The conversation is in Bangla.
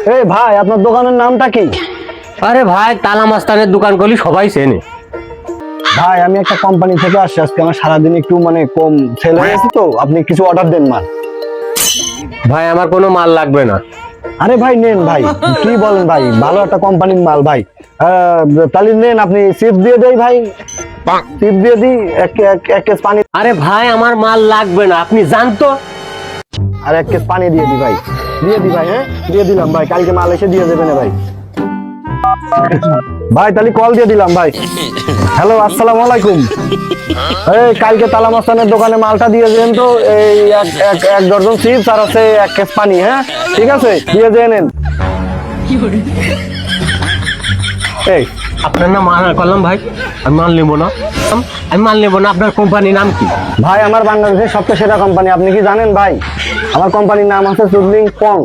এই ভাই, আপনার দোকানের নামটা কি? আরে ভাই, তালা মাস্তানের দোকান করলি সবাই চেনে। ভাই, আমি একটা কোম্পানি থেকে আসছি, আজকে আমার সারাদিন একটু কম সেল হয়ে গেছে, তো আপনি কিছু অর্ডার দেন মাল। ভাই আমার কোনো মাল লাগবে না। আরে ভাই নেন ভাই, কি বলেন ভাই, ভালো একটা কোম্পানির মাল ভাই। তাহলে নেন, আপনি চিপস দিয়ে দেই ভাই, চিপস দিয়ে দিই এক কেস পানি, আরে ভাই আমার মাল লাগবে না, আপনি জানতো। আর এক কেস পানি দিয়ে দি ভাই, দিয়ে দি ভাই। হ্যাঁ, দিয়ে দিলাম ভাই, কালকে মাল এসে দিয়ে দেবেন ভাই। ভাই তাহলে কল দিয়ে দিলাম ভাই। হ্যালো, আসসালামু আলাইকুম। এই কালকে তালা মাস্তানের দোকানে মালটা দিয়ে দেন তো, এই এক ডজন চিপস আর আছে এক কেস পানি। হ্যাঁ ঠিক আছে, দিয়ে দিয়ে নেন। এই আপনার নাম মানা করলাম ভাই, আমি মাল নেবো না, আমি মাল নেবো না। আপনার কোম্পানির নাম কি? ভাই আমার বাংলাদেশের সবচেয়ে সেরা কোম্পানি, আপনি কি জানেন ভাই? আমার কোম্পানির নাম আছে সুদলিং পং।